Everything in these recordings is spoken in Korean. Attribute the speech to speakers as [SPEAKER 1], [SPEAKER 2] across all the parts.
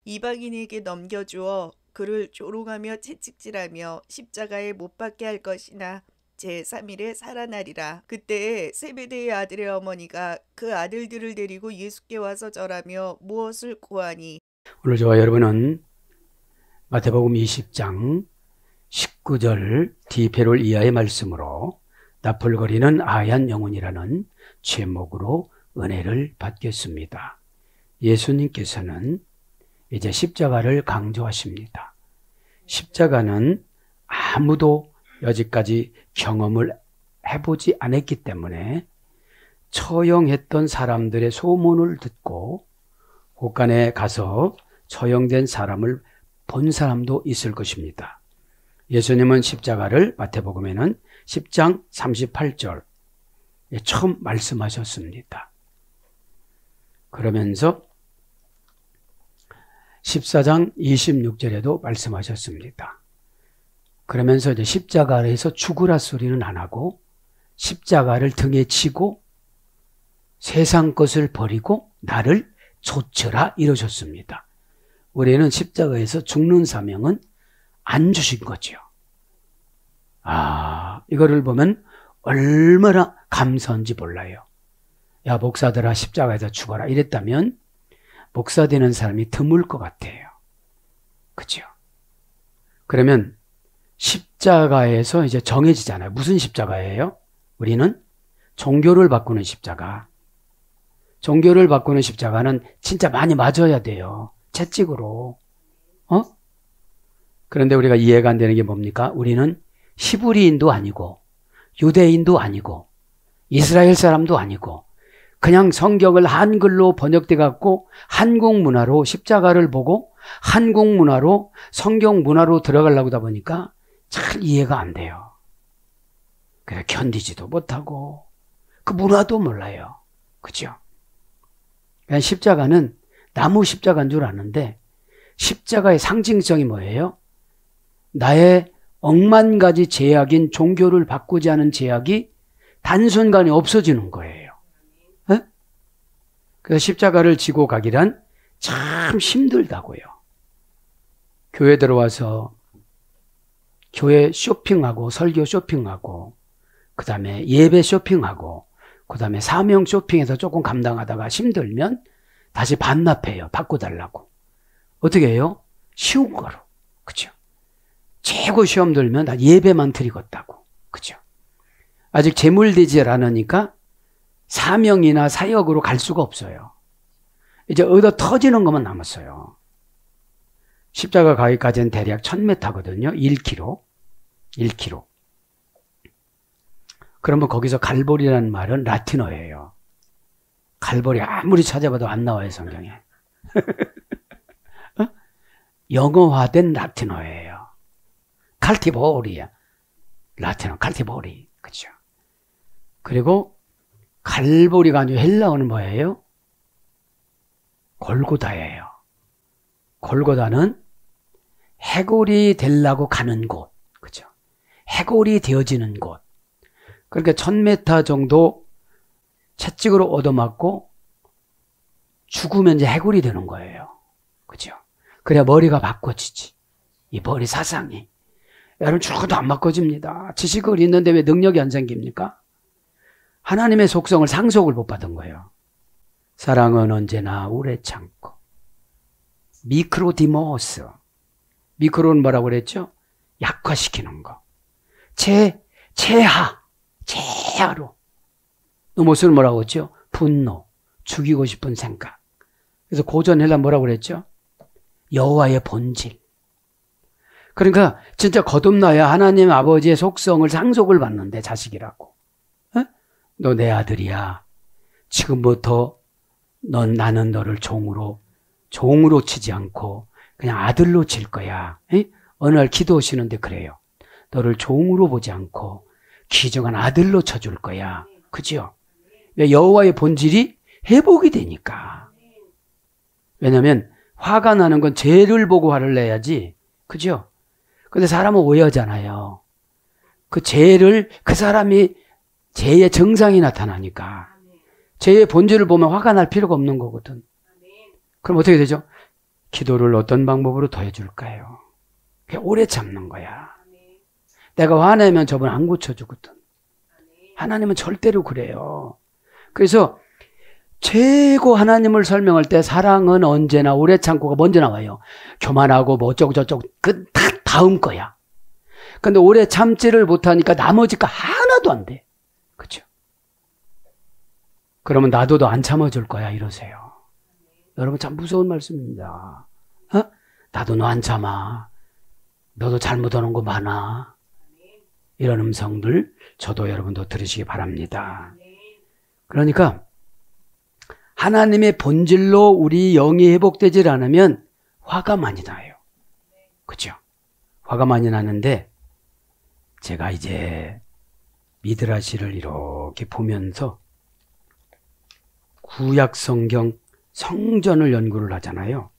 [SPEAKER 1] 이방인에게 넘겨주어 그를 조롱하며 채찍질하며 십자가에 못 박게 할 것이나 제3일에 살아나리라. 그때에 세베대의 아들의 어머니가 그 아들들을 데리고 예수께 와서 절하며 무엇을 구하니.
[SPEAKER 2] 오늘 저와 여러분은 마태복음 20장 19절 디페롤 이하의 말씀으로 나풀거리는 하얀 영혼이라는 제목으로 은혜를 받겠습니다. 예수님께서는 이제 십자가를 강조하십니다. 십자가는 아무도 여지까지 경험을 해보지 않았기 때문에 처형했던 사람들의 소문을 듣고 곳간에 가서 처형된 사람을 본 사람도 있을 것입니다. 예수님은 십자가를 마태복음에는 10장 38절 처음 말씀하셨습니다. 그러면서 14장 26절에도 말씀하셨습니다. 그러면서 이제 십자가에서 죽으라 소리는 안 하고 십자가를 등에 지고 세상 것을 버리고 나를 좇으라 이러셨습니다. 우리는 십자가에서 죽는 사명은 안 주신 거죠. 이거를 보면 얼마나 감사한지 몰라요. 야, 목사들아 십자가에서 죽어라 이랬다면 목사 되는 사람이 드물 것 같아요. 그죠? 그러면 십자가에서 이제 정해지잖아요. 무슨 십자가예요? 우리는 종교를 바꾸는 십자가. 종교를 바꾸는 십자가는 진짜 많이 맞아야 돼요. 채찍으로. 그런데 우리가 이해가 안 되는 게 뭡니까? 우리는 히브리인도 아니고 유대인도 아니고 이스라엘 사람도 아니고 그냥 성경을 한글로 번역돼 갖고 한국 문화로 십자가를 보고 한국 문화로 성경 문화로 들어가려고 하다 보니까 잘 이해가 안 돼요. 그래서 견디지도 못하고 그 문화도 몰라요. 그죠? 그냥 십자가는 나무 십자가인 줄 아는데 십자가의 상징성이 뭐예요? 나의 억만 가지 제약인 종교를 바꾸지 않은 제약이 단순간에 없어지는 거예요. 네? 그래서 십자가를 지고 가기란 참 힘들다고요. 교회 들어와서 교회 쇼핑하고 설교 쇼핑하고 그 다음에 예배 쇼핑하고 그 다음에 사명 쇼핑해서 조금 감당하다가 힘들면 다시 반납해요. 바꿔달라고. 어떻게 해요? 쉬운 거로. 그죠? 최고 시험 들면 다 예배만 드리겠다고. 그죠? 아직 재물되지 않으니까 사명이나 사역으로 갈 수가 없어요. 이제 얻어 터지는 것만 남았어요. 십자가 가기까지는 대략 1000m거든요. 1km. 1km. 그러면 거기서 갈보리라는 말은 라틴어예요. 갈보리 아무리 찾아봐도 안 나와요, 성경에. 영어화된 라틴어예요. 칼티보리야. 라틴어 칼티보리. 그죠? 그리고 갈보리가 아니고 헬라어는 뭐예요? 골고다예요. 골고다는 해골이 되려고 가는 곳. 그죠? 해골이 되어지는 곳. 그러니까 1000m 정도 채찍으로 얻어맞고 죽으면 이제 해골이 되는 거예요. 그죠? 그래야 머리가 바꿔지지. 이 머리 사상이. 여러분 죽어도 안 바꿔집니다. 지식을 있는데 왜 능력이 안 생깁니까? 하나님의 속성을 상속을 못 받은 거예요. 사랑은 언제나 오래 참고. 미크로디모스. 미크로는 뭐라고 그랬죠? 약화시키는 거. 체하로. 노모스는 뭐라고 했죠? 분노. 죽이고 싶은 생각. 그래서 고전 헬라 뭐라고 그랬죠? 여호와의 본질. 그러니까 진짜 거듭나야 하나님 아버지의 속성을 상속을 받는데 자식이라고. 너 내 아들이야. 지금부터 나는 너를 종으로 치지 않고 그냥 아들로 칠 거야. 어느 날 기도하시는데 그래요. 너를 종으로 보지 않고 귀중한 아들로 쳐줄 거야. 그죠? 여호와의 본질이 회복이 되니까. 왜냐하면 화가 나는 건 죄를 보고 화를 내야지. 그죠? 근데 사람은 오해하잖아요. 그 죄를 그 사람이 죄의 정상이 나타나니까 죄의 본질을 보면 화가 날 필요가 없는 거거든. 그럼 어떻게 되죠? 기도를 어떤 방법으로 더 해줄까요? 그냥 오래 참는 거야. 내가 화내면 저분 안 고쳐주거든. 하나님은 절대로 그래요. 그래서 최고 하나님을 설명할 때 사랑은 언제나 오래 참고가 먼저 나와요. 교만하고 뭐 어쩌고 저쩌고 그 다 다음 거야. 근데 오래 참지를 못하니까 나머지가 하나도 안 돼. 그렇죠? 그러면 나도 너 안 참아줄 거야 이러세요. 여러분 참 무서운 말씀입니다. 어? 나도 너 안 참아. 너도 잘못하는 거 많아. 이런 음성들 저도 여러분도 들으시기 바랍니다. 그러니까 하나님의 본질로 우리 영이 회복되질 않으면 화가 많이 나요. 그렇죠? 화가 많이 나는데 제가 이제 미드라시를 이렇게 보면서 구약 성경 성전을 연구를 하잖아요.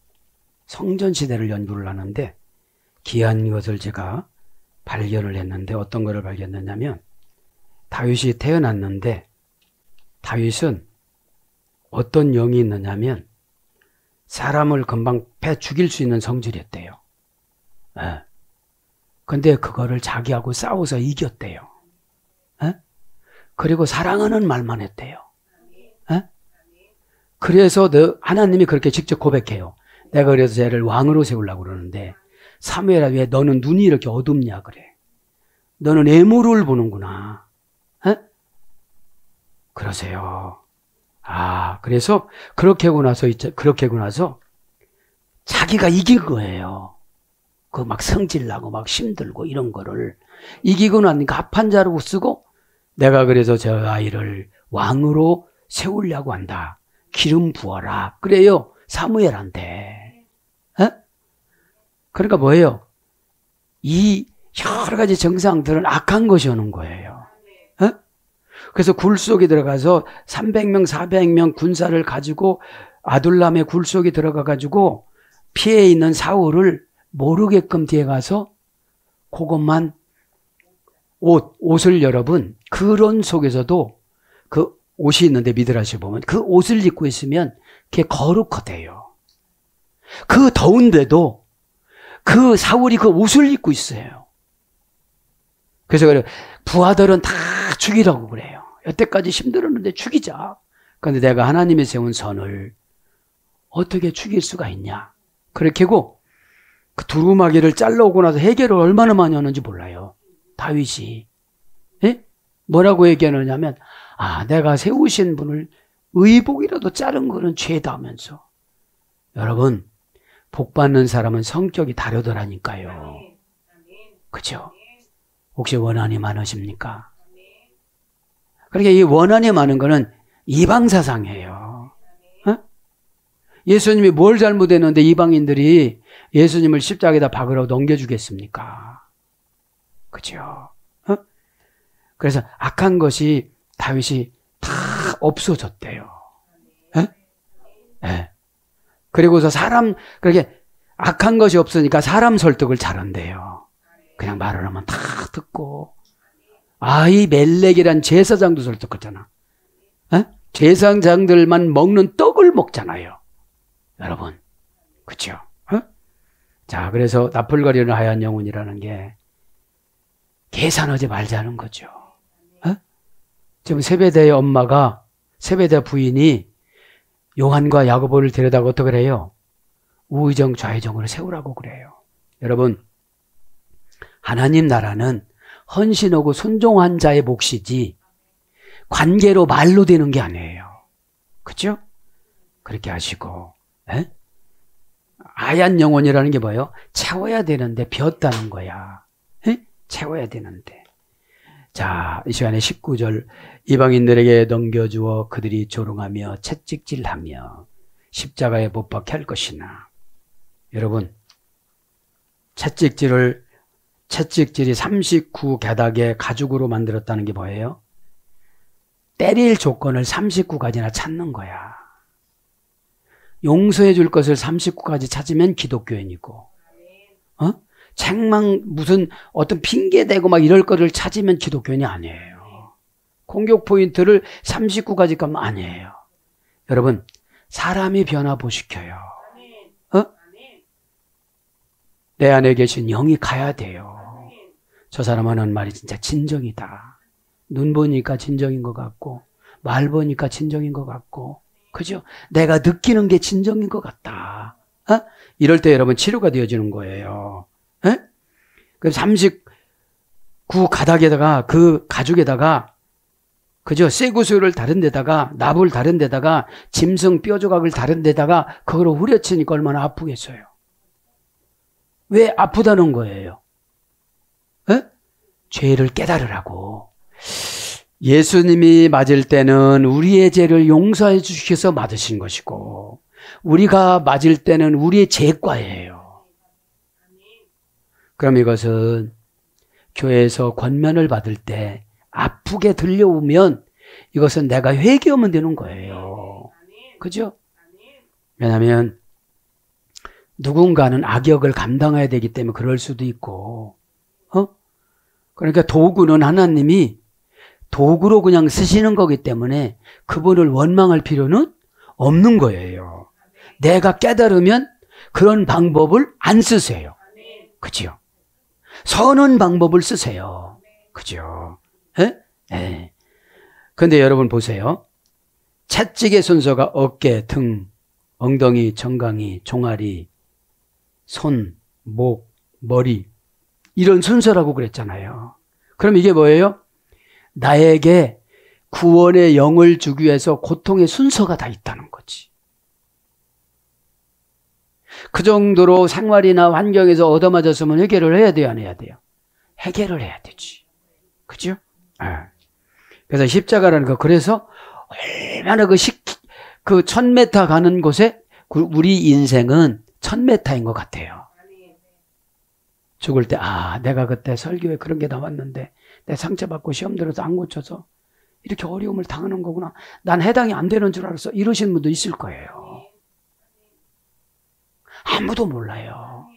[SPEAKER 2] 성전 시대를 연구를 하는데 귀한 것을 제가 발견을 했는데 어떤 거를 발견했냐면 다윗이 태어났는데 다윗은 어떤 영이 있느냐면 사람을 금방 패 죽일 수 있는 성질이었대요. 예. 근데 그거를 자기하고 싸워서 이겼대요. 예? 그리고 사랑하는 말만 했대요. 예? 그래서 하나님이 그렇게 직접 고백해요. 내가 그래서 쟤를 왕으로 세우려고 그러는데 사무엘아 왜 너는 눈이 이렇게 어둡냐 그래. 너는 애물을 보는구나. 에? 그러세요. 아, 그래서 그렇게 하고 나서 자기가 이긴 거예요. 그 막 성질나고 막 힘들고 이런 거를 이기고 나니까 합한 자로 쓰고 내가 그래서 저 아이를 왕으로 세우려고 한다. 기름 부어라. 그래요. 사무엘한테. 에? 그러니까 뭐예요? 이 여러 가지 정상들은 악한 것이 오는 거예요. 에? 그래서 굴 속에 들어가서 300명, 400명 군사를 가지고 아둘람의 굴 속에 들어가 가지고 피해 있는 사울을 모르게끔 뒤에 가서 그것만 옷을 여러분 그런 속에서도 그 옷이 있는데 미드라시 보면 그 옷을 입고 있으면 그게 거룩하대요. 그 더운데도 그 사울이 그 옷을 입고 있어요. 그래서 그래 부하들은 다 죽이라고 그래요. 여태까지 힘들었는데 죽이자. 그런데 내가 하나님이 세운 선을 어떻게 죽일 수가 있냐. 그렇게 하고 그 두루마기를 잘라오고 나서 해결을 얼마나 많이 하는지 몰라요. 다윗이. 예? 뭐라고 얘기하느냐면 아 내가 세우신 분을 의복이라도 자른 거는 죄다 하면서. 여러분 복받는 사람은 성격이 다르더라니까요. 그렇죠? 혹시 원한이 많으십니까? 그러니까 이 원한이 많은 거는 이방사상이에요. 어? 예수님이 뭘 잘못했는데 이방인들이 예수님을 십자가에다 박으라고 넘겨주겠습니까? 그렇죠? 어? 그래서 악한 것이 다윗이 다 없어졌대요. 네. 그리고서 그렇게 악한 것이 없으니까 사람 설득을 잘한대요. 그냥 말을 하면 다 듣고. 이 멜렉이란 제사장도 설득했잖아. 제사장들만 먹는 떡을 먹잖아요. 여러분. 그렇죠? 자, 그래서 나풀거리는 하얀 영혼이라는 게 계산하지 말자는 거죠. 지금 세베대의 엄마가 세베대 부인이 요한과 야고보를 데려다가 어떻게 그래요? 우의정 좌의정으로 세우라고 그래요. 여러분 하나님 나라는 헌신하고 순종한 자의 몫이지 관계로 말로 되는 게 아니에요. 그렇죠? 그렇게 하시고 하얀 영혼이라는 게 뭐예요? 채워야 되는데 비었다는 거야. 채워야 되는데. 자, 이 시간에 19절 이방인들에게 넘겨주어 그들이 조롱하며 채찍질하며 십자가에 못 박게 할 것이나. 여러분 채찍질이 39가닥의 가죽으로 만들었다는 게 뭐예요? 때릴 조건을 39가지나 찾는 거야. 용서해 줄 것을 39가지 찾으면 기독교인이고 책망 무슨 어떤 핑계 대고 막 이럴 거를 찾으면 기독교인이 아니에요. 공격 포인트를 39가지 가면 아니에요. 여러분 사람이 변화시켜요. 내 안에 계신 영이 가야 돼요. 저 사람 하는 말이 진짜 진정이다. 눈 보니까 진정인 것 같고 말 보니까 진정인 것 같고 그죠? 내가 느끼는 게 진정인 것 같다. 이럴 때 여러분 치료가 되어지는 거예요. 그 39 가닥에다가 그 가죽에다가 그죠? 쇠구슬을 다른 데다가 납을 다른 데다가 짐승 뼈조각을 다른 데다가 그거로 후려치니까 얼마나 아프겠어요. 왜 아프다는 거예요? 죄를 깨달으라고. 예수님이 맞을 때는 우리의 죄를 용서해 주셔서 맞으신 것이고 우리가 맞을 때는 우리의 죄과예요. 그럼 이것은 교회에서 권면을 받을 때 아프게 들려오면 이것은 내가 회개하면 되는 거예요. 그죠? 왜냐하면 누군가는 악역을 감당해야 되기 때문에 그럴 수도 있고 그러니까 도구는 하나님이 도구로 그냥 쓰시는 거기 때문에 그분을 원망할 필요는 없는 거예요. 내가 깨달으면 그런 방법을 안 쓰세요. 그죠? 선한 방법을 쓰세요. 그죠? 네. 그런데 여러분 보세요. 채찍의 순서가 어깨, 등, 엉덩이, 정강이, 종아리, 손, 목, 머리 이런 순서라고 그랬잖아요. 그럼 이게 뭐예요? 나에게 구원의 영을 주기 위해서 고통의 순서가 다 있다는 거지. 그 정도로 생활이나 환경에서 얻어맞았으면 해결을 해야 돼요, 안 해야 돼요? 해결을 해야 되지. 그죠? 그래서 십자가라는 거, 그래서 얼마나 그 1000m 가는 곳에 우리 인생은 1000m인 것 같아요. 죽을 때, 내가 그때 설교에 그런 게 나왔는데, 내 상처받고 시험 들어서 안 고쳐서 이렇게 어려움을 당하는 거구나. 난 해당이 안 되는 줄 알았어. 이러시는 분도 있을 거예요. 아무도 몰라요.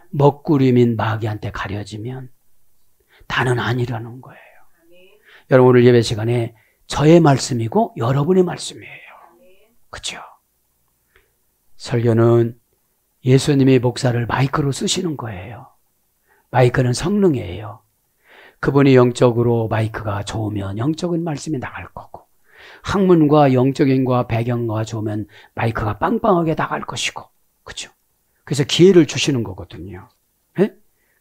[SPEAKER 2] 먹구름인 마귀한테 가려지면 다는 아니라는 거예요. 여러분 오늘 예배 시간에 저의 말씀이고 여러분의 말씀이에요. 그렇죠? 설교는 예수님의 목사를 마이크로 쓰시는 거예요. 마이크는 성령이에요. 그분이 영적으로 마이크가 좋으면 영적인 말씀이 나갈 거고 학문과 영적인과 배경과 좋으면 마이크가 빵빵하게 나갈 것이고 그렇죠? 그래서 기회를 주시는 거거든요.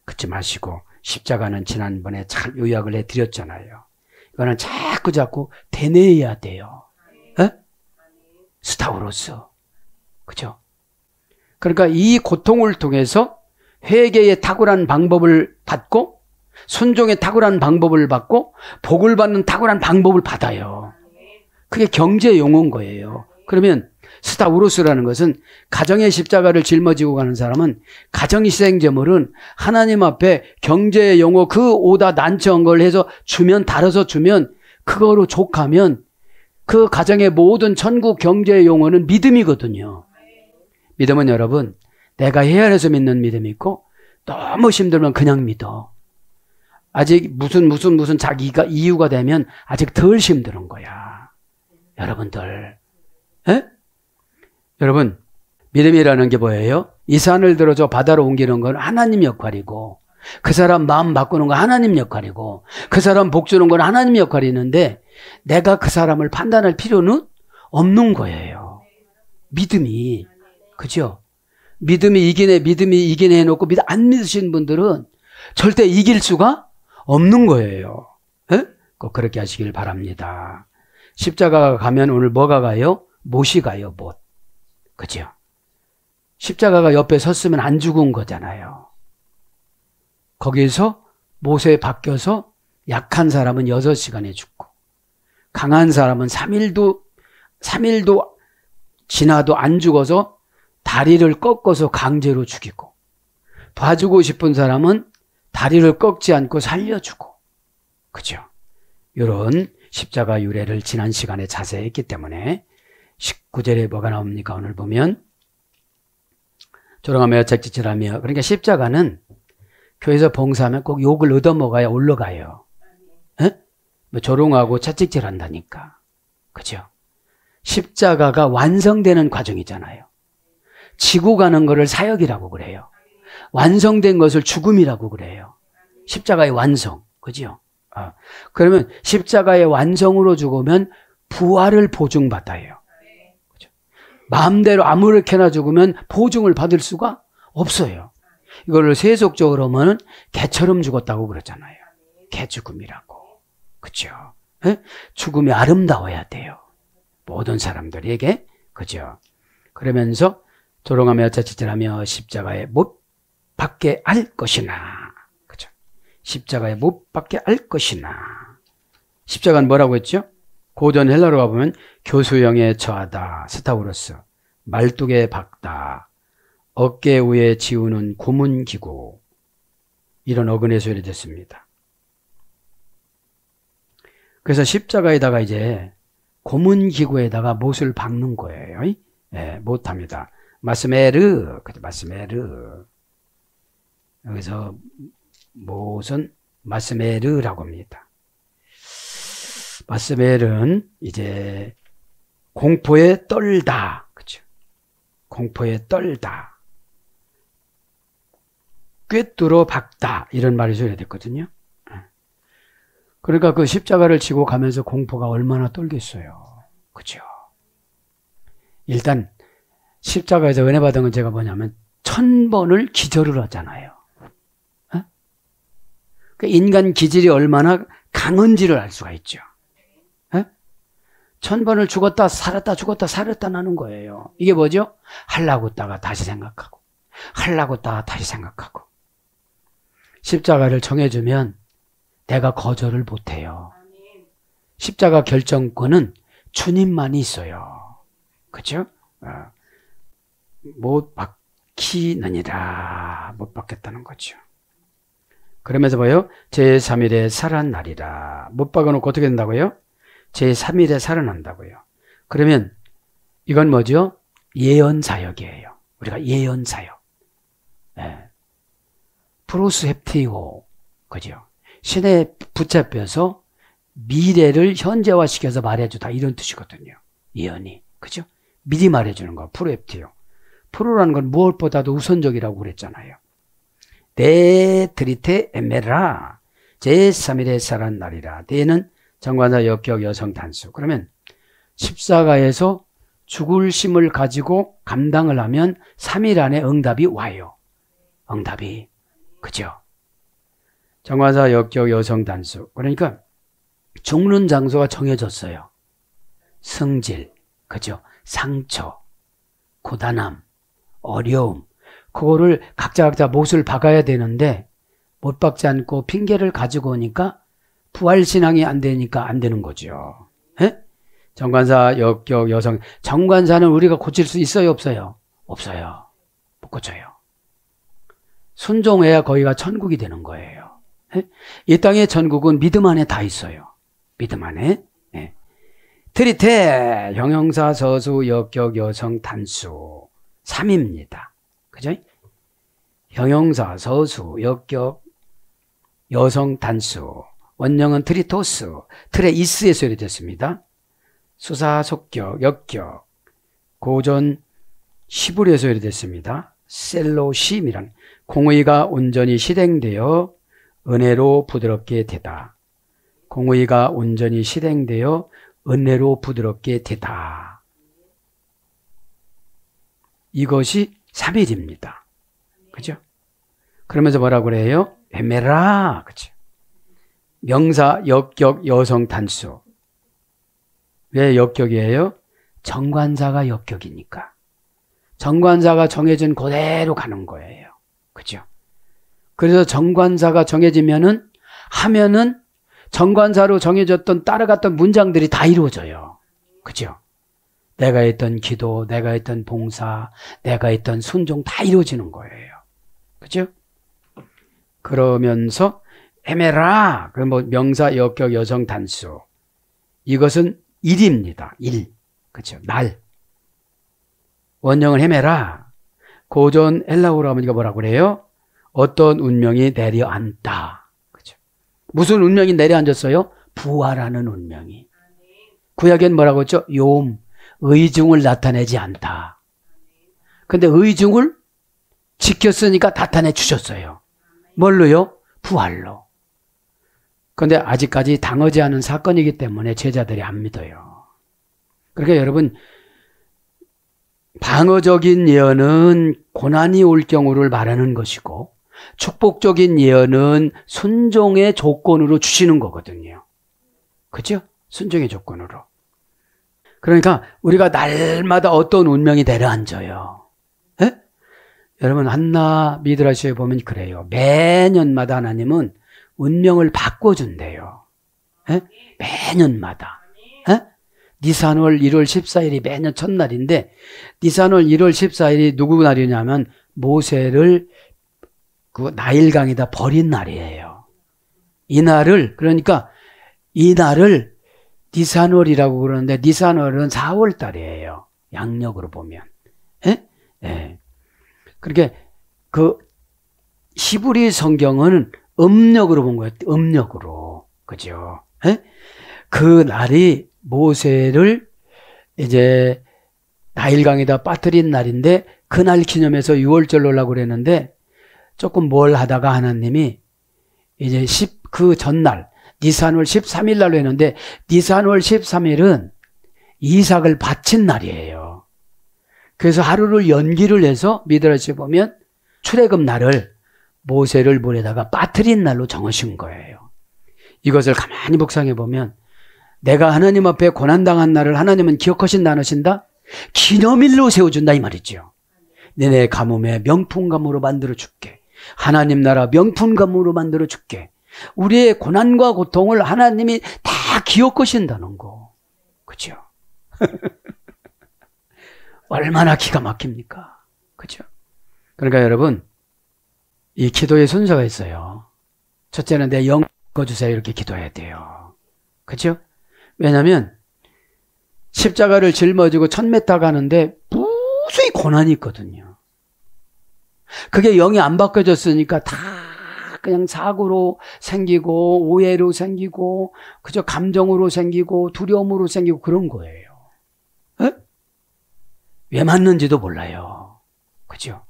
[SPEAKER 2] 그렇지 마시고 십자가는 지난번에 잘 요약을 해드렸잖아요. 이거는 자꾸 되뇌어야 돼요. 스타우로스. 그렇죠? 그러니까 이 고통을 통해서 회개의 탁월한 방법을 받고 순종의 탁월한 방법을 받고 복을 받는 탁월한 방법을 받아요. 그게 경제 용어인 거예요. 그러면 스타우로스라는 것은 가정의 십자가를 짊어지고 가는 사람은 가정희생제물은 하나님 앞에 경제의 용어 그 오다 난처한 걸 해서 주면 달아서 주면 그거로 족하면 그 가정의 모든 천국 경제의 용어는 믿음이거든요. 믿음은 여러분 내가 해야 해서 믿는 믿음이 있고 너무 힘들면 그냥 믿어. 아직 무슨 자기가 이유가 되면 아직 덜 힘든 거야. 여러분들. 여러분 믿음이라는 게 뭐예요? 이 산을 들어 저 바다로 옮기는 건 하나님 역할이고 그 사람 마음 바꾸는 건 하나님 역할이고 그 사람 복 주는 건 하나님 역할이 있는데 내가 그 사람을 판단할 필요는 없는 거예요. 믿음이. 그죠? 믿음이 이기네 해놓고 안 믿으시는 분들은 절대 이길 수가 없는 거예요. 꼭 그렇게 하시길 바랍니다. 십자가가 가면 오늘 뭐가 가요? 못이 가요, 못. 그죠? 십자가가 옆에 섰으면 안 죽은 거잖아요. 거기에서 못에 바뀌어서 약한 사람은 6시간에 죽고 강한 사람은 3일도 지나도 안 죽어서 다리를 꺾어서 강제로 죽이고 봐주고 싶은 사람은 다리를 꺾지 않고 살려주고 그죠? 이런 십자가 유래를 지난 시간에 자세히 했기 때문에 19절에 뭐가 나옵니까? 오늘 보면 조롱하며 채찍질하며 그러니까 십자가는 교회에서 봉사하면 꼭 욕을 얻어먹어야 올라가요. 뭐 조롱하고 채찍질한다니까. 그죠? 십자가가 완성되는 과정이잖아요. 지고 가는 거를 사역이라고 그래요. 완성된 것을 죽음이라고 그래요. 십자가의 완성. 그죠? 그러면 십자가의 완성으로 죽으면 부활을 보증받아요. 그죠? 마음대로 아무렇게나 죽으면 보증을 받을 수가 없어요. 이거를 세속적으로 하면 개처럼 죽었다고 그러잖아요. 개죽음이라고. 그죠? 예? 죽음이 아름다워야 돼요. 모든 사람들에게. 그죠? 그러면서 조롱하며 자칫질하며 십자가에 못 박게 할 것이나. 그죠? 십자가에 못 박게 할 것이나. 십자가는 뭐라고 했죠? 고전 헬라로 가보면 교수형에 처하다. 스타우로스. 말뚝에 박다. 어깨 위에 지우는 고문기구. 이런 어근의 소리 됐습니다. 그래서 십자가에다가 이제 고문기구에다가 못을 박는 거예요. 예, 못합니다. 마스메르, 마스메르. 여기서 못은 마스메르라고 합니다. 마스메르는 이제 공포에 떨다. 그죠? 공포에 떨다. 꿰뚫어 박다. 이런 말이 소리가 됐거든요. 그러니까 그 십자가를 지고 가면서 공포가 얼마나 떨겠어요. 그죠? 일단 십자가에서 은혜 받은 건 제가 뭐냐면 1000번을 기절을 하잖아요. 그 인간 기질이 얼마나 강한지를 알 수가 있죠. 1000번을 죽었다 살았다 죽었다 살았다 나는 거예요. 이게 뭐죠? 하려고 했다가 다시 생각하고 하려고 했다가 다시 생각하고. 십자가를 정해주면 내가 거절을 못해요. 십자가 결정권은 주님만이 있어요. 그죠? 못 박히느니라. 못 박겠다는 거죠. 그러면서 뭐요? 제3일에 살아나리라. 못 박아놓고 어떻게 된다고요? 제3일에 살아난다고요. 그러면 이건 뭐죠? 예언사역이에요. 우리가 예언사역. 네. 프로스헤프티오. 그죠? 신에 붙잡혀서 미래를 현재화시켜서 말해주다. 이런 뜻이거든요. 예언이. 그죠? 미리 말해주는 거. 프로헤프티오. 프로라는 건 무엇보다도 우선적이라고 그랬잖아요. 네 드리테 에메라. 제3일에 살아나리라. 대는 정관사 역격 여성 단수. 그러면 십자가에서 죽을 심을 가지고 감당을 하면 3일 안에 응답이 와요. 응답이. 그죠? 정관사 역격 여성 단수. 그러니까 죽는 장소가 정해졌어요. 승질. 그죠? 상처. 고단함. 어려움. 그거를 각자 못을 박아야 되는데 못 박지 않고 핑계를 가지고 오니까 부활신앙이 안 되니까 안 되는 거죠. 에? 정관사 역격 여성. 정관사는 우리가 고칠 수 있어요 없어요? 없어요. 못 고쳐요. 순종해야 거기가 천국이 되는 거예요. 에? 이 땅의 천국은 믿음 안에 다 있어요. 믿음 안에. 에. 트리테 형용사 서수 역격 여성 단수 3입니다. 그죠? 형용사 서수 역격 여성 단수. 원형은 트리토스, 트레이스의 소리 됐습니다. 수사, 속격, 역격, 고전, 시부리의 소리 됐습니다. 셀로심이란 공의가 온전히 실행되어 은혜로 부드럽게 되다. 공의가 온전히 실행되어 은혜로 부드럽게 되다. 이것이 3일입니다. 그죠? 그러면서 뭐라고 그래요? 에메라. 그죠? 명사, 역격, 여성 단수. 왜 역격이에요? 정관사가 역격이니까. 정관사가 정해진 그대로 가는 거예요. 그죠? 그래서 정관사가 정해지면은, 하면은 정관사로 정해졌던 따라갔던 문장들이 다 이루어져요. 그죠? 내가 했던 기도, 내가 했던 봉사, 내가 했던 순종 다 이루어지는 거예요. 그죠? 그러면서 헤매라. 그 뭐 명사, 역격, 여성, 단수. 이것은 일입니다. 일. 그렇죠. 날. 원형은 헤매라. 고전 헬라어로 하면 이거 뭐라고 그래요? 어떤 운명이 내려앉다. 그렇죠. 무슨 운명이 내려앉았어요? 부활하는 운명이. 구약엔 뭐라고 했죠? 욤. 의중을 나타내지 않다. 근데 의중을 지켰으니까 나타내 주셨어요. 뭘로요? 부활로. 그런데 아직까지 당하지 않은 사건이기 때문에 제자들이 안 믿어요. 그러니까 여러분, 방어적인 예언은 고난이 올 경우를 말하는 것이고, 축복적인 예언은 순종의 조건으로 주시는 거거든요. 그죠? 순종의 조건으로. 그러니까 우리가 날마다 어떤 운명이 내려앉아요. 에? 여러분, 한나 미드라시에 보면 그래요. 매년마다 하나님은 운명을 바꿔준대요. 에? 매년마다. 에? 니산월 1월 14일이 매년 첫날인데, 니산월 1월 14일이 누구 날이냐면 모세를 그 나일강에다 버린 날이에요. 그러니까 이 날을 니산월이라고 그러는데, 니산월은 4월 달이에요. 양력으로 보면. 예? 예. 그러니까 그 히브리 성경은 음력으로 본 거예요. 음력으로. 그죠? 예? 그 날이 모세를 이제 나일강에다 빠뜨린 날인데, 그날 기념해서 6월절 놀라고 그랬는데, 조금 뭘 하다가 하나님이 이제 그 전날, 니산월 13일 날로 했는데, 니산월 13일은 이삭을 바친 날이에요. 그래서 하루를 연기를 해서 미드라시에 보면 출애굽 날을 모세를 물에다가 빠뜨린 날로 정하신 거예요. 이것을 가만히 묵상해 보면, 내가 하나님 앞에 고난당한 날을 하나님은 기억하신다 안 하신다? 기념일로 세워준다 이 말이죠. 너네 가뭄에 명품감으로 만들어 줄게. 하나님 나라 명품감으로 만들어 줄게. 우리의 고난과 고통을 하나님이 다 기억하신다는 거. 그죠? 얼마나 기가 막힙니까? 그죠? 그러니까 여러분, 이 기도의 순서가 있어요. 첫째는 내 영 바꿔주세요. 이렇게 기도해야 돼요. 그죠? 왜냐하면 십자가를 짊어지고 1000m 가는데 무수히 고난이 있거든요. 그게 영이 안 바꿔졌으니까 다 그냥 사고로 생기고 오해로 생기고 그저 감정으로 생기고 두려움으로 생기고 그런 거예요. 에? 왜 맞는지도 몰라요. 그죠?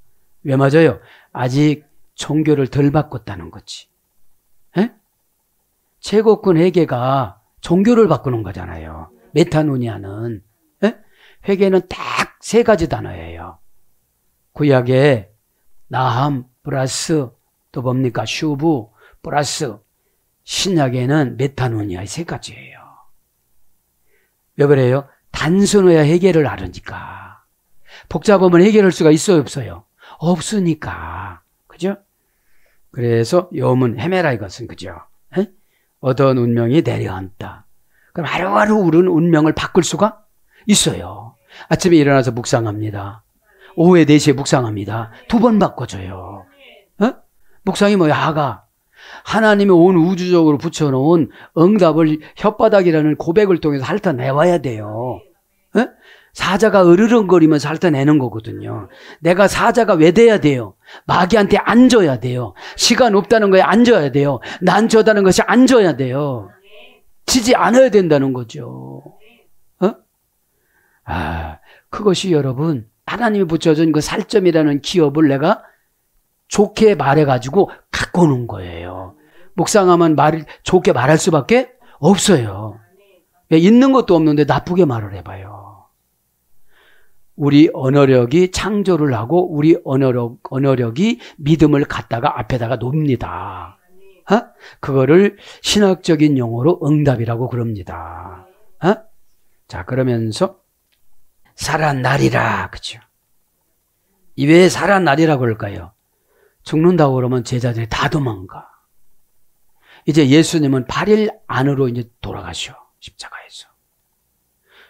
[SPEAKER 2] 왜 맞아요? 아직 종교를 덜 바꿨다는 거지. 에? 제국군 회개가 종교를 바꾸는 거잖아요. 메타노니아는. 에? 회개는 딱 3가지 단어예요. 구약에 나함 플러스 또 뭡니까? 슈브 플러스 신약에는 메타노니아 3가지예요. 왜 그래요? 단순해야 해결을 하려니까. 복잡하면 해결할 수가 있어요, 없어요? 없으니까. 그죠? 그래서 요문 헤메라 이것은 그죠? 에? 어떤 운명이 내려앉다. 그럼 하루하루 우리는 운명을 바꿀 수가 있어요. 아침에 일어나서 묵상합니다. 오후에 4시에 묵상합니다. 2번 바꿔줘요. 어? 묵상이 뭐야? 하가. 하나님이 온 우주적으로 붙여놓은 응답을 혓바닥이라는 고백을 통해서 핥아내와야 돼요. 어? 사자가 으르렁거리면서 핥아내는 거거든요. 내가 사자가 왜 돼야 돼요? 마귀한테 앉아야 돼요. 시간 없다는 거에 앉아야 돼요. 난처하다는 것이 앉아야 돼요. 지지 않아야 된다는 거죠. 어? 그것이 여러분 하나님이 붙여준 그 살점이라는 기업을 내가 좋게 말해가지고 갖고 오는 거예요. 묵상하면 좋게 말할 수밖에 없어요. 있는 것도 없는데 나쁘게 말을 해봐요. 우리 언어력이 창조를 하고 우리 언어력이 믿음을 갖다가 앞에다가 놓습니다. 어? 그거를 신학적인 용어로 응답이라고 그럽니다. 어? 자, 그러면서 살아나리라. 그죠? 왜 살아나리라고 할까요? 죽는다고 그러면 제자들이 다 도망가. 이제 예수님은 8일 안으로 이제 돌아가셔. 십자가에서.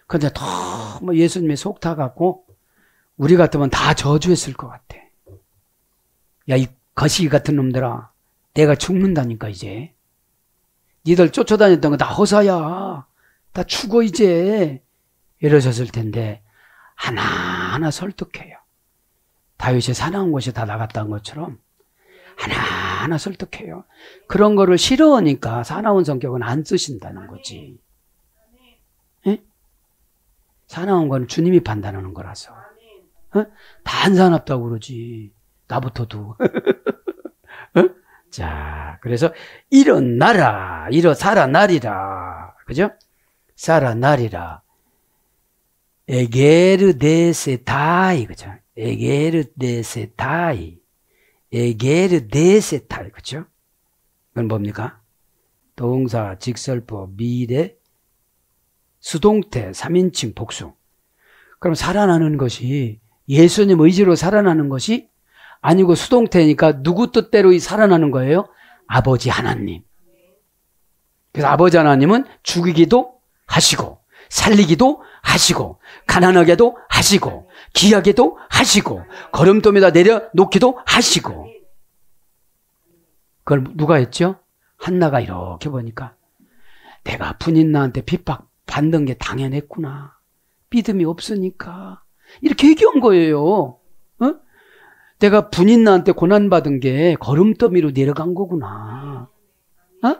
[SPEAKER 2] 근데 너무 예수님이 속 타갖고 우리 같으면 다 저주했을 것 같아. 야, 이 거시기 같은 놈들아. 내가 죽는다니까 이제. 니들 쫓아다녔던 거 다 허사야. 다 죽어 이제. 이러셨을 텐데 하나하나 설득해요. 다윗이 사나운 곳에 다 나갔다는 것처럼 하나하나 설득해요. 그런 거를 싫어하니까 사나운 성격은 안 쓰신다는 거지. 에? 사나운 건 주님이 판단하는 거라서. 다 안 사납다고 그러지. 나부터도. 어? 자, 그래서 일어나라, 살아나리라. 그죠? 살아나리라. 에게르데세타이. 그죠? 에게르데세타이. 에게르데세타이. 그죠? 그건 뭡니까? 동사, 직설법, 미래, 수동태, 3인칭, 복수. 그럼 살아나는 것이 예수님 의지로 살아나는 것이 아니고 수동태니까 누구 뜻대로 살아나는 거예요? 아버지 하나님. 그래서 아버지 하나님은 죽이기도 하시고 살리기도 하시고 가난하게도 하시고 귀하게도 하시고 거름돌에다 내려놓기도 하시고. 그걸 누가 했죠? 한나가 이렇게 보니까 내가 분인나한테 핍박받는 게 당연했구나. 믿음이 없으니까 이렇게 얘기한 거예요. 어? 내가 분인나한테 고난받은 게 걸음더미로 내려간 거구나. 어?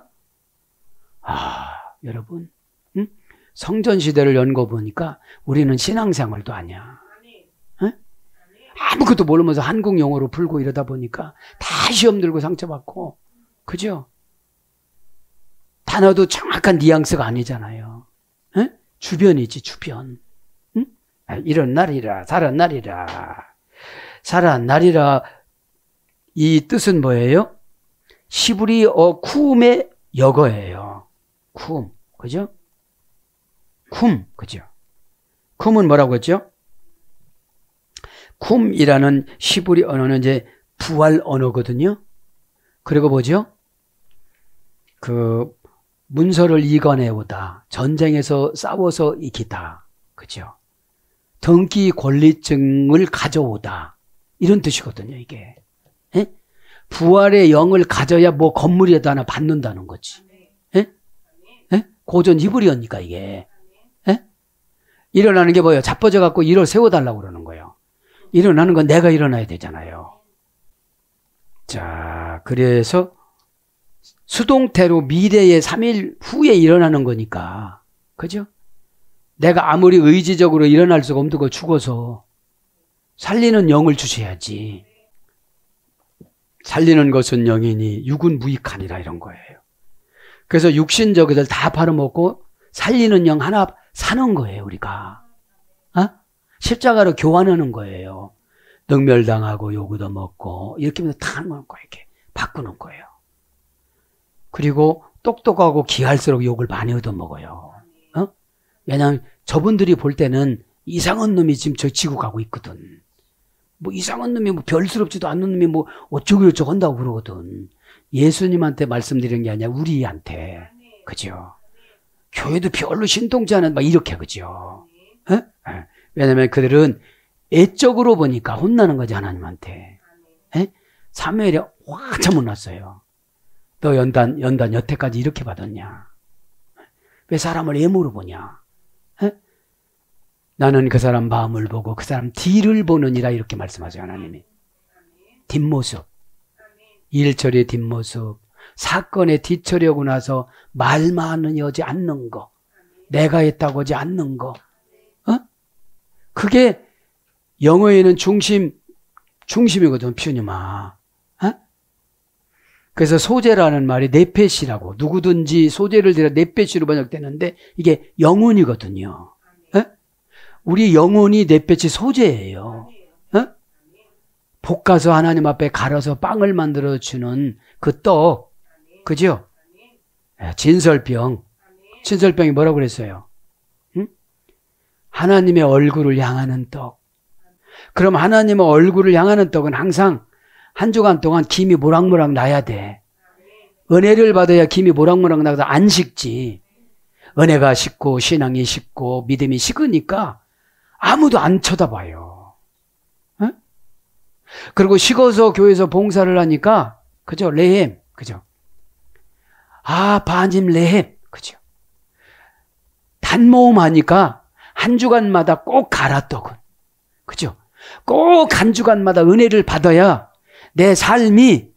[SPEAKER 2] 여러분, 응? 성전시대를 연거 보니까 우리는 신앙생활도 아니야. 어? 아무것도 모르면서 한국 영어로 풀고 이러다 보니까 다 시험 들고 상처받고, 그죠? 단어도 정확한 뉘앙스가 아니잖아요. 어? 주변이지, 주변. 응? 일어나리라, 살아나리라. 살아나리라. 이 뜻은 뭐예요? 시브리어 쿰의 역어예요. 쿰, 그죠? 쿰, 그죠? 쿰은 뭐라고 했죠? 쿰이라는 시브리 언어는 이제 부활 언어거든요. 그리고 뭐죠? 그 문서를 이겨내오다, 전쟁에서 싸워서 이기다, 그죠? 등기 권리증을 가져오다, 이런 뜻이거든요, 이게. 에? 부활의 영을 가져야 뭐 건물이라도 하나 받는다는 거지. 에? 에? 고전 히브리어니까 이게. 에? 일어나는 게 뭐예요? 자빠져 갖고 일을 세워달라고 그러는 거예요. 일어나는 건 내가 일어나야 되잖아요. 자, 그래서 수동태로 미래의 3일 후에 일어나는 거니까, 그죠? 내가 아무리 의지적으로 일어날 수가 없는 거 죽어서 살리는 영을 주셔야지. 살리는 것은 영이니 육은 무익하니라, 이런 거예요. 그래서 육신적이들 다 팔아먹고 살리는 영 하나 사는 거예요, 우리가. 어? 십자가로 교환하는 거예요. 능멸당하고 요구도 먹고 이렇게 하면서 다 하는 거예요. 이렇게 바꾸는 거예요. 그리고 똑똑하고 귀할수록 욕을 많이 얻어먹어요. 어? 왜냐하면 저분들이 볼 때는 이상한 놈이 지금 저 지구 가고 있거든. 뭐 이상한 놈이 뭐 별스럽지도 않는 놈이 뭐 어쩌고저쩌고 한다고 그러거든. 예수님한테 말씀드리는 게 아니라 우리한테. 그죠? 교회도 별로 신통치 않은 막 이렇게, 그죠? 어? 왜냐하면 그들은 애적으로 보니까 혼나는 거지, 하나님한테. 에? 사무엘이 한참 혼났어요. 너 연단 여태까지 이렇게 받았냐? 왜 사람을 애모로 보냐? 에? 나는 그 사람 마음을 보고 그 사람 뒤를 보느니라, 이렇게 말씀하세요, 하나님이. 뒷모습, 일처리의 뒷모습, 사건의 뒤처리하고 나서 말 많이 하지 않는 거, 내가 했다고 하지 않는 거, 어? 그게 영어에는 중심이거든, 퓨니마. 어? 그래서 소재라는 말이 네페시라고, 누구든지 소재를 들여 네페시로 번역되는데 이게 영혼이거든요. 어? 우리 영혼이 네페시 소재예요. 어? 볶아서 하나님 앞에 갈아서 빵을 만들어주는 그 떡, 그죠? 진설병이 뭐라고 그랬어요? 응? 하나님의 얼굴을 향하는 떡. 그럼 하나님의 얼굴을 향하는 떡은 항상 한 주간 동안 김이 모락모락 나야 돼. 은혜를 받아야 김이 모락모락 나서 안 식지. 은혜가 식고 신앙이 식고 믿음이 식으니까 아무도 안 쳐다봐요. 어? 그리고 식어서 교회에서 봉사를 하니까, 그죠? 레헴, 그죠? 바님 레헴, 그죠? 단모음 하니까 한 주간마다 꼭 가라, 떡은. 그죠? 꼭 한 주간마다 은혜를 받아야 내 삶이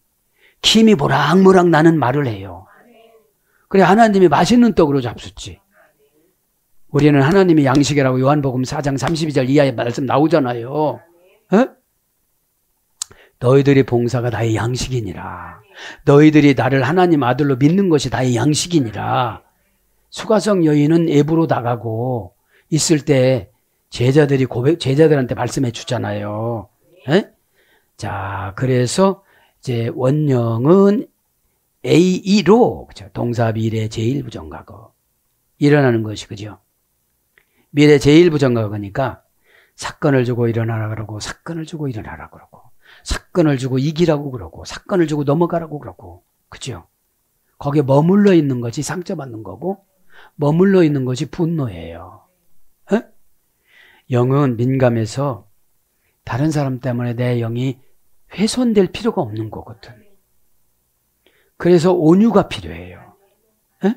[SPEAKER 2] 김이 모락모락 나는 말을 해요. 그래, 하나님이 맛있는 떡으로 잡수지. 우리는 하나님의 양식이라고 요한복음 4장 32절 이하의 말씀 나오잖아요. 어? 너희들이 봉사가 나의 양식이니라. 너희들이 나를 하나님 아들로 믿는 것이 나의 양식이니라. 수가성 여인은 애부로 나가고 있을 때 제자들한테 말씀해 주잖아요. 에? 자, 그래서 이제 원령은 A2로 그렇죠? 동사 미래 제1부정과거 일어나는 것이 그죠? 미래 제1부정과거니까 사건을 주고 일어나라 그러고 사건을 주고 일어나라 그러고 사건을 주고 이기라고 그러고 사건을 주고 넘어가라고 그러고 그죠? 거기에 머물러 있는 것이 상처받는 거고 머물러 있는 것이 분노예요. 에? 영은 민감해서 다른 사람 때문에 내 영이 훼손될 필요가 없는 거거든. 그래서 온유가 필요해요. 에?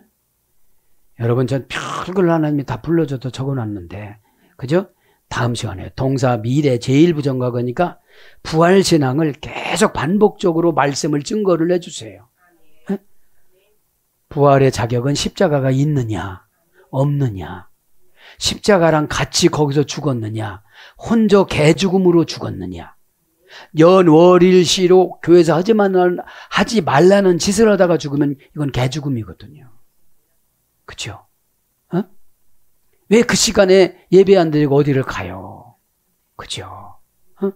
[SPEAKER 2] 여러분 전 별걸 하나님이 다 불러줘도 적어놨는데 그죠? 다음 시간에 동사 미래 제1부정과거니까 부활신앙을 계속 반복적으로 말씀을 증거를 해주세요. 에? 부활의 자격은 십자가가 있느냐 없느냐 십자가랑 같이 거기서 죽었느냐 혼자 개죽음으로 죽었느냐 연월일시로 교회에서 하지 말라는 짓을 하다가 죽으면 이건 개죽음이거든요. 그렇죠? 어? 왜 그 시간에 예배 안 드리고 어디를 가요? 그죠? 어?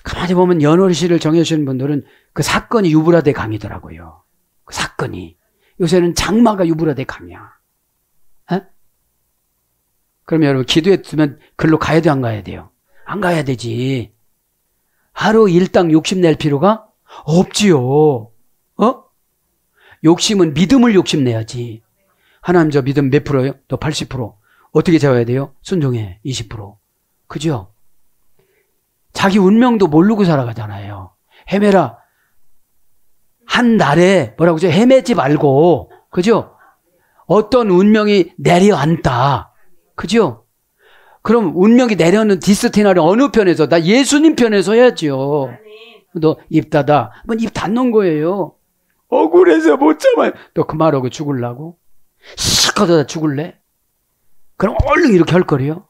[SPEAKER 2] 가만히 보면 연월일시를 정해주시는 분들은 그 사건이 유브라데 강이더라고요. 그 사건이. 요새는 장마가 유브라데 강이야. 어? 그럼 여러분 기도에 두면 글로 가야 돼, 안 가야 돼요? 안 가야 되지. 하루 일당 욕심낼 필요가 없지요. 어? 욕심은 믿음을 욕심내야지. 하나님 저 믿음 몇 프로예요? 너 80%. 어떻게 잡아야 돼요? 순종해. 20%. 그죠? 자기 운명도 모르고 살아가잖아요. 헤매라. 한 날에 뭐라고 하죠? 헤매지 말고. 그죠? 어떤 운명이 내려앉다. 그죠? 그럼 운명이 내려오는 디스티나를 어느 편에서? 나 예수님 편에서 해야죠. 너 입 닫아. 그럼 입 닫는 거예요. 억울해서 못 참아요. 너 그 말하고 죽을라고? 시커다 죽을래? 그럼 얼른 이렇게 할 거래요.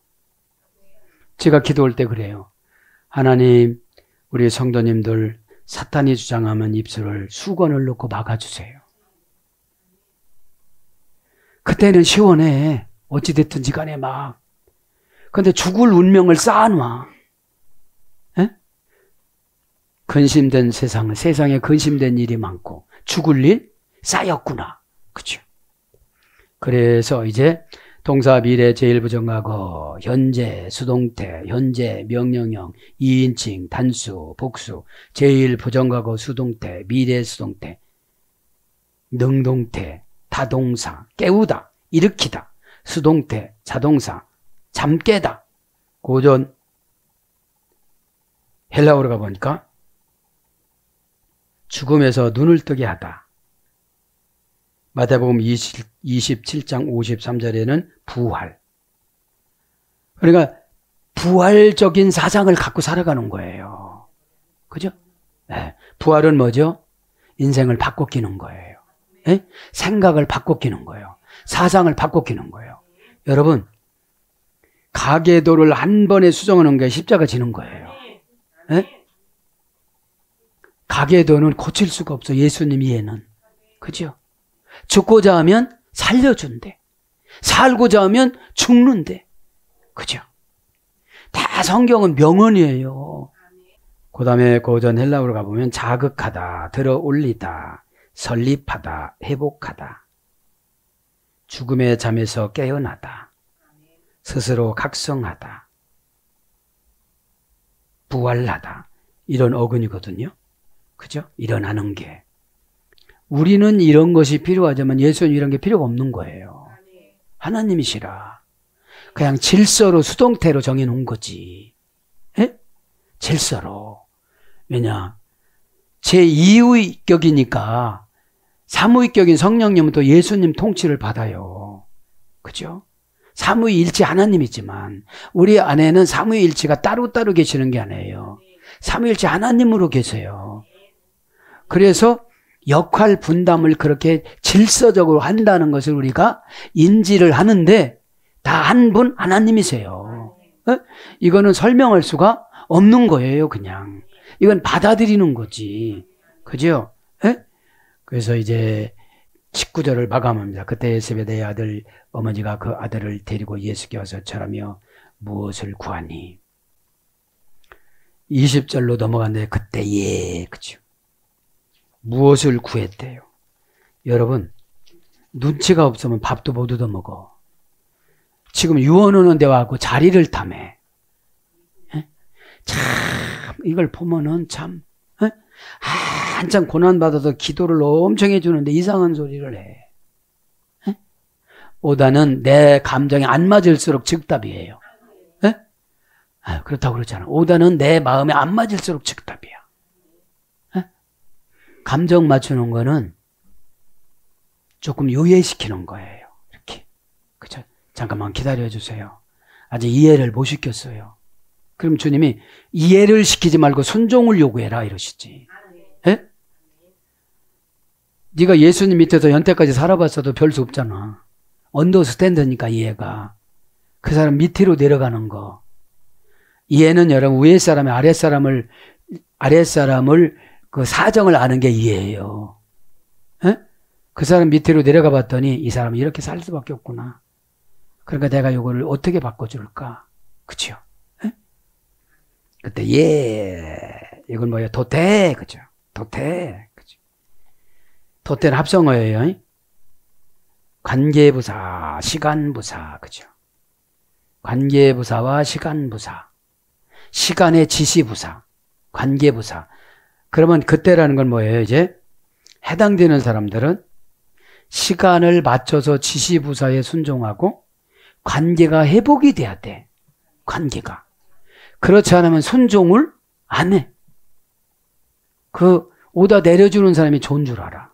[SPEAKER 2] 제가 기도할 때 그래요. 하나님, 우리 성도님들 사탄이 주장하면 입술을 수건을 넣고 막아주세요. 그때는 시원해. 어찌됐든지 간에 막. 근데 죽을 운명을 쌓아놔. 에? 근심된 세상에 근심된 일이 많고 죽을 일 쌓였구나. 그죠? 그래서 이제 동사 미래 제1부정과거 현재 수동태 현재 명령형 2인칭 단수 복수 제1부정과거 수동태 미래 수동태 능동태 다동사 깨우다 일으키다 수동태 자동사 잠 깨다 고전 헬라어로 가보니까 죽음에서 눈을 뜨게 하다. 마태복음 27장 53절에는 부활. 그러니까 부활적인 사상을 갖고 살아가는 거예요. 그죠? 네. 부활은 뭐죠? 인생을 바꿔끼는 거예요. 네? 생각을 바꿔끼는 거예요. 사상을 바꿔끼는 거예요. 여러분, 가계도를 한 번에 수정하는 게 십자가 지는 거예요. 네? 가계도는 고칠 수가 없어. 예수님 이해는. 그죠? 죽고자 하면 살려준대. 살고자 하면 죽는데. 그죠? 다 성경은 명언이에요. 그 다음에 고전 헬라어로 가보면 자극하다, 들어 올리다, 설립하다, 회복하다. 죽음의 잠에서 깨어나다. 스스로 각성하다. 부활하다. 이런 어근이거든요. 그죠? 일어나는 게. 우리는 이런 것이 필요하지만 예수는 이런 게 필요가 없는 거예요. 하나님이시라. 그냥 질서로 수동태로 정해놓은 거지. 에? 질서로. 왜냐? 제2위격이니까 삼위격인 성령님은 또 예수님 통치를 받아요. 그죠? 삼위일체 하나님이지만 우리 안에는 삼위일체가 따로따로 계시는 게 아니에요. 삼위일체 하나님으로 계세요. 그래서 역할 분담을 그렇게 질서적으로 한다는 것을 우리가 인지를 하는데 다 한 분 하나님이세요. 이거는 설명할 수가 없는 거예요. 그냥 이건 받아들이는 거지. 그죠? 예? 그래서 이제 19절을 마감합니다. 그때 세베대의 아들 어머니가 그 아들을 데리고 예수께 와서 절하며 무엇을 구하니? 20절로 넘어갔는데 그때 그죠? 무엇을 구했대요? 여러분, 눈치가 없으면 밥도 못 얻어먹어. 지금 유언 오는 데 와갖고 자리를 탐해. 에? 참 이걸 보면은 참 한참 고난받아서 기도를 엄청 해주는데 이상한 소리를 해. 에? 오다는 내 감정에 안 맞을수록 즉답이에요. 에? 그렇다고 그러잖아. 오다는 내 마음에 안 맞을수록 즉답이야. 에? 감정 맞추는 거는 조금 유예시키는 거예요. 이렇게. 그죠? 잠깐만 기다려주세요. 아직 이해를 못 시켰어요. 그럼 주님이 이해를 시키지 말고 순종을 요구해라 이러시지. 예? 네가 예수님 밑에서 연태까지 살아봤어도 별 수 없잖아. 언더스탠드니까 이해가. 그 사람 밑으로 내려가는 거. 이해는 여러분 위에 사람이 아랫사람을 그 사정을 아는 게 이해예요. 예? 그 사람 밑으로 내려가 봤더니 이 사람이 이렇게 살 수밖에 없구나. 그러니까 내가 이거를 어떻게 바꿔줄까? 그쵸? 에? 그때 이건 뭐예요? 도태, 그죠? 도태, 그죠? 도태는 합성어예요. 관계부사, 시간부사, 그죠? 관계부사와 시간부사, 시간의 지시부사, 관계부사. 그러면 그때라는 건 뭐예요? 이제 해당되는 사람들은 시간을 맞춰서 지시부사에 순종하고 관계가 회복이 돼야 돼. 관계가. 그렇지 않으면 순종을 안 해. 그 오다 내려주는 사람이 좋은 줄 알아.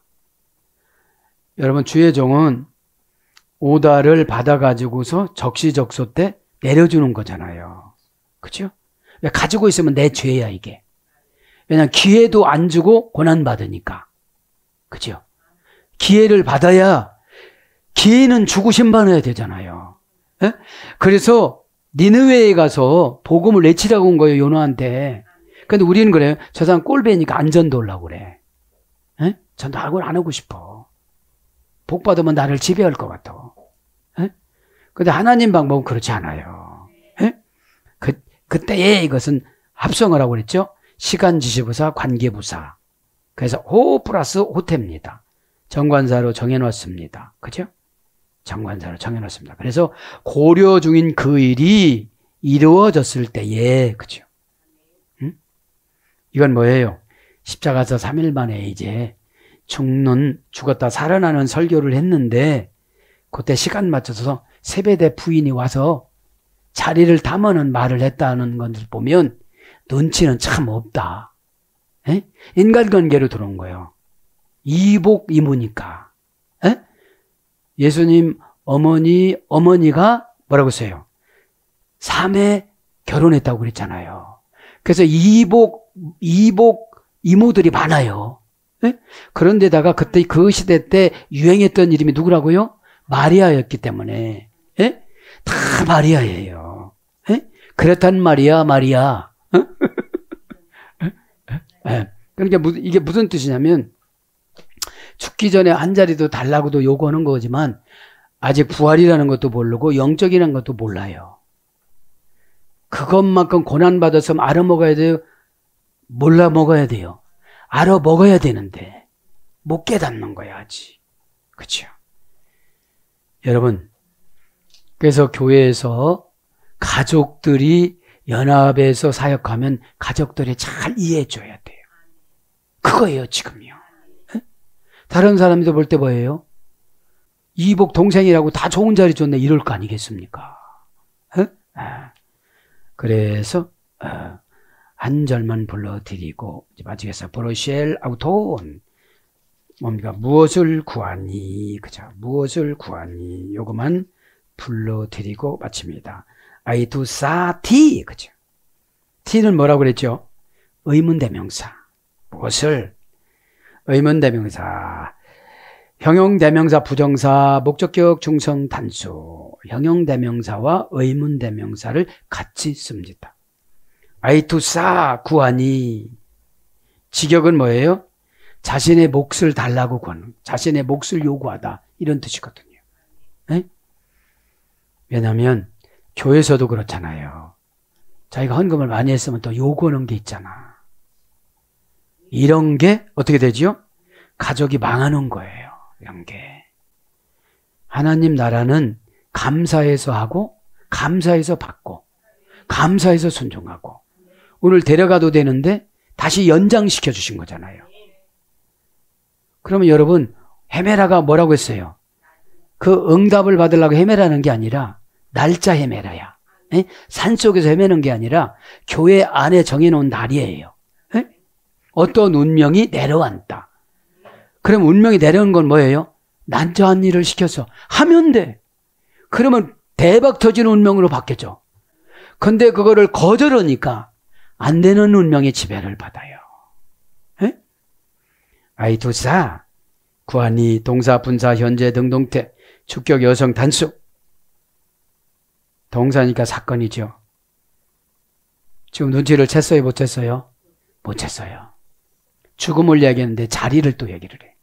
[SPEAKER 2] 여러분 주의 종은 오다를 받아가지고서 적시적소 때 내려주는 거잖아요. 그죠? 가지고 있으면 내 죄야 이게. 왜냐하면 기회도 안 주고 고난받으니까. 그죠? 기회를 받아야 기회는 주고 심판해야 되잖아요. 예? 그래서 니느웨에 가서 복음을 내치라고 온 거예요. 요나한테. 근데 우리는 그래요. 저 사람 꼴배니까 안 전도하려고 그래. 예? 전도하고 안 하고 싶어. 복 받으면 나를 지배할 것 같아. 예? 근데 하나님 방법은 그렇지 않아요. 예? 그때에 이것은 합성어라고 그랬죠. 시간지시부사, 관계부사. 그래서 호 플러스 호태입니다. 정관사로 정해놨습니다. 그죠? 정관사로 정해놨습니다. 그래서 고려 중인 그 일이 이루어졌을 때에, 그죠? 응? 이건 뭐예요? 십자가에서 3일 만에 이제 죽었다 살아나는 설교를 했는데, 그때 시간 맞춰서 세베대 부인이 와서 자리를 탐하는 말을 했다는 것을 보면 눈치는 참 없다. 에? 인간관계로 들어온 거예요. 이복 이모니까. 에? 예수님 어머니가 뭐라고 했어요? 3회 결혼했다고 그랬잖아요. 그래서 이복 이모들이 많아요. 에? 그런데다가 그때 그 시대 때 유행했던 이름이 누구라고요? 마리아였기 때문에 에? 다 마리아예요. 에? 그렇단 말이야 마리아. 에? 그러니까 이게 무슨 뜻이냐면 죽기 전에 한 자리도 달라고도 요구하는 거지만 아직 부활이라는 것도 모르고 영적이라는 것도 몰라요. 그것만큼 고난받았으면 알아먹어야 돼요? 몰라 먹어야 돼요? 알아먹어야 되는데 못 깨닫는 거야 아직. 그렇죠? 여러분, 그래서 교회에서 가족들이 연합해서 사역하면 가족들이 잘 이해해 줘야 돼요. 그거예요 지금요. 다른 사람들 볼 때 뭐예요? 이복 동생이라고 다 좋은 자리 줬네 이럴 거 아니겠습니까? 그래서 한 절만 불러드리고 마치겠습니다. 브로쉘 아우톤 뭡니까? 무엇을 구하니? 그죠? 무엇을 구하니? 요것만 불러드리고 마칩니다. 아이투사티 그죠? 티는 뭐라고 그랬죠? 의문대명사. 무엇을? 의문대명사. 형용대명사, 부정사, 목적격, 중성, 단수. 형용대명사와 의문대명사를 같이 씁니다. 아이투사 구하니 직역은 뭐예요? 자신의 몫을 달라고 구하는, 자신의 몫을 요구하다 이런 뜻이거든요. 네? 왜냐하면 교회에서도 그렇잖아요. 자기가 헌금을 많이 했으면 또 요구하는 게 있잖아. 이런 게 어떻게 되죠? 가족이 망하는 거예요. 이런 게. 하나님 나라는 감사해서 하고, 감사해서 받고, 감사해서 순종하고. 오늘 데려가도 되는데 다시 연장시켜 주신 거잖아요. 그러면 여러분, 헤매라가 뭐라고 했어요? 그 응답을 받으려고 헤매라는 게 아니라 날짜 헤매라야. 에? 산속에서 헤매는 게 아니라 교회 안에 정해놓은 날이에요. 에? 어떤 운명이 내려왔다. 그럼 운명이 내려온 건 뭐예요? 난처한 일을 시켜서 하면 돼. 그러면 대박 터지는 운명으로 바뀌죠. 근데 그거를 거절하니까 안 되는 운명의 지배를 받아요. 에? 아이투사, 구하니, 동사, 분사, 현재, 능동태, 주격, 여성, 단수. 동사니까 사건이죠. 지금 눈치를 챘어요? 못 챘어요? 못 챘어요. 죽음을 이야기했는데 자리를 또 얘기를 해.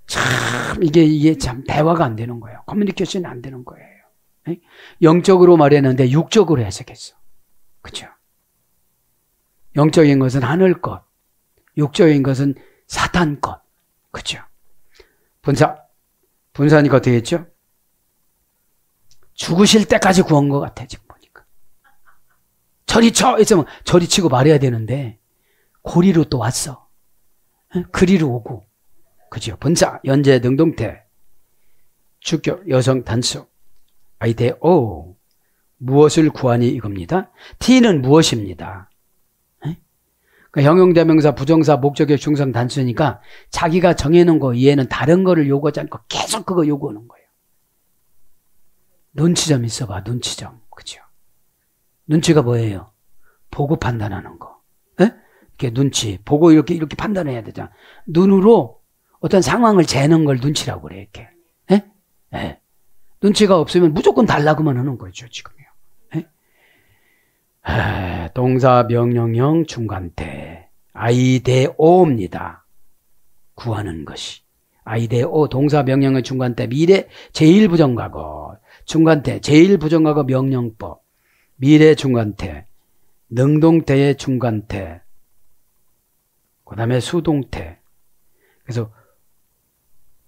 [SPEAKER 2] 참 이게 참 대화가 안 되는 거예요. 커뮤니케이션이 안 되는 거예요. 네? 영적으로 말했는데 육적으로 해석했어. 그렇죠? 영적인 것은 하늘 것, 육적인 것은 사탄 것. 그렇죠? 분사니까 어떻게 했죠? 죽으실 때까지 구한 것 같아, 지금 보니까. 저리 쳐! 있으면 저리 치고 말해야 되는데, 고리로 또 왔어. 그리로 오고. 그죠? 분사, 연재, 능동태, 주격, 여성, 단수. 아이대, 오. 무엇을 구하니 이겁니다. T는 무엇입니다. 그러니까 형용대명사, 부정사, 목적격, 중상, 단수니까 자기가 정해놓은 거 이해는 다른 거를 요구하지 않고 계속 그거 요구하는 거예요. 눈치점 있어봐, 눈치점. 그죠? 눈치가 뭐예요? 보고 판단하는 거. 에? 이렇게 눈치, 보고 이렇게 판단해야 되잖아. 눈으로 어떤 상황을 재는 걸 눈치라고 그래, 이렇게. 에? 에. 눈치가 없으면 무조건 달라고만 하는 거죠, 지금요. 에? 동사, 명령형, 중간태. 아이데오입니다. 구하는 것이. 아이데오, 동사, 명령형, 중간태. 미래, 제1부정과거. 중간태, 제1부정과거 명령법. 미래 중간태. 능동태의 중간태. 그 다음에 수동태. 그래서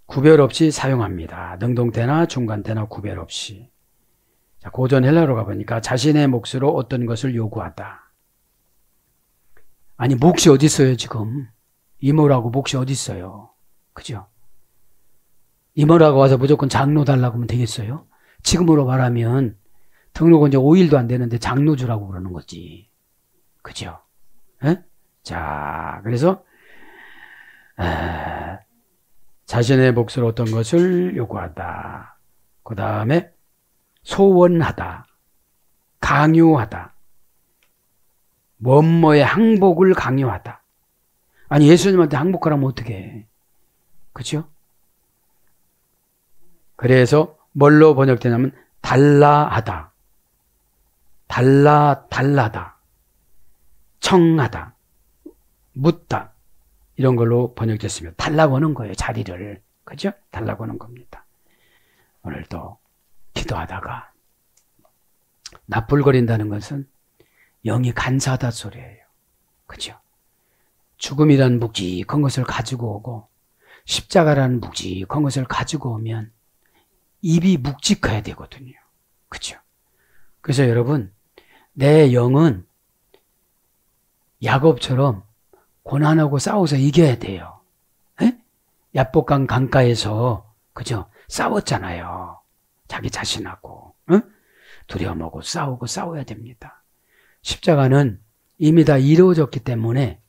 [SPEAKER 2] 구별 없이 사용합니다. 능동태나 중간태나 구별 없이. 자, 고전 헬라로 가보니까 자신의 몫으로 어떤 것을 요구하다. 아니, 몫이 어디 있어요, 지금? 이모라고 몫이 어디 있어요? 그죠? 이모라고 와서 무조건 장로 달라고 하면 되겠어요? 지금으로 말하면 등록은 이제 5일도 안 되는데 장로 주라고 그러는 거지. 그죠? 에? 자, 그래서 자신의 몫으로 어떤 것을 요구하다. 그 다음에 소원하다. 강요하다. 뭐뭐의 항복을 강요하다. 아니, 예수님한테 항복하라면 어떻게 해? 그죠? 그래서 뭘로 번역되냐면 달라하다. 달라다. 청하다. 묻다. 이런 걸로 번역됐습니다. 달라고 하는 거예요, 자리를. 그죠? 달라고 하는 겁니다. 오늘도 기도하다가 납불거린다는 것은 영이 간사하다 소리예요. 그죠? 죽음이라는 묵직한 것을 가지고 오고 십자가라는 묵직한 것을 가지고 오면 입이 묵직해야 되거든요. 그죠? 그래서 여러분, 내 영은 야곱처럼 고난하고 싸워서 이겨야 돼요. 에? 야복강 강가에서 그죠? 싸웠잖아요. 자기 자신하고. 응? 두려움하고 싸우고 싸워야 됩니다. 십자가는 이미 다 이루어졌기 때문에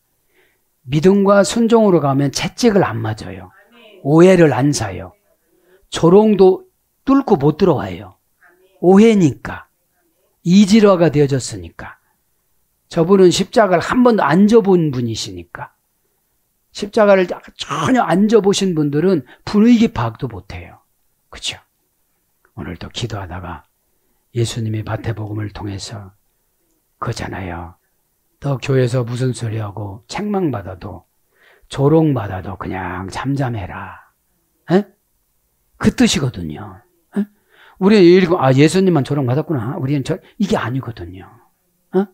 [SPEAKER 2] 믿음과 순종으로 가면 채찍을 안 맞아요. 오해를 안 사요. 조롱도 뚫고 못 들어와요. 오해니까. 이질화가 되어졌으니까. 저분은 십자가를 한 번도 안 져본 분이시니까. 십자가를 전혀 안 져보신 분들은 분위기 파악도 못해요. 그렇죠? 오늘도 기도하다가 예수님의 마태복음을 통해서 그잖아요. 더 교회에서 무슨 소리하고 책망받아도 조롱받아도 그냥 잠잠해라. 에? 그 뜻이거든요. 에? 우리는 읽고 예수님만 조롱받았구나. 우리는 이게 아니거든요. 에?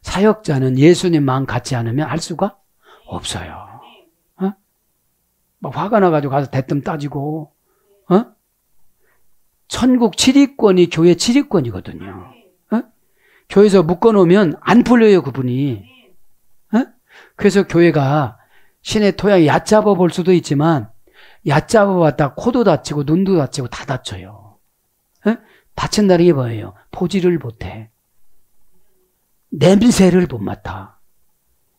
[SPEAKER 2] 사역자는 예수님 마음 같지 않으면 할 수가 없어요. 에? 막 화가 나가지고 가서 대뜸 따지고 천국 7위권이 교회 7위권이거든요. 교회에서 묶어놓으면 안 풀려요, 그분이. 그래서 교회가 신의 토양이 얕잡아 볼 수도 있지만 얕잡아 봤다 코도 다치고 눈도 다치고 다 다쳐요. 다친다는 게 뭐예요? 포지를 못해. 냄새를 못 맡아.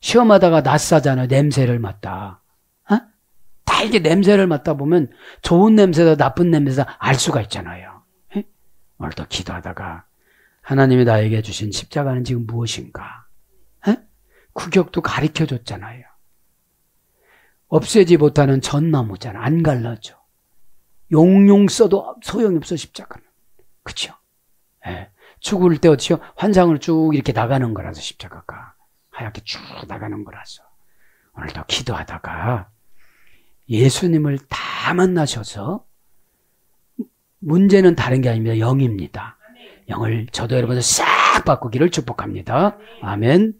[SPEAKER 2] 시험하다가 낯사잖아요. 냄새를 맡다. 다 이렇게 냄새를 맡다 보면 좋은 냄새다 나쁜 냄새다 알 수가 있잖아요. 오늘도 기도하다가 하나님이 나에게 주신 십자가는 지금 무엇인가? 구격도 가르쳐줬잖아요. 없애지 못하는 전나무잖아. 안 갈라져. 용용 써도 소용이 없어 십자가는. 그렇죠? 죽을 때 어찌요? 환상을 쭉 이렇게 나가는 거라서 십자가가 하얗게 쭉 나가는 거라서 오늘도 기도하다가 예수님을 다 만나셔서 문제는 다른 게 아닙니다. 영입니다. 영을 저도 여러분들 싹 바꾸기를 축복합니다. 아멘.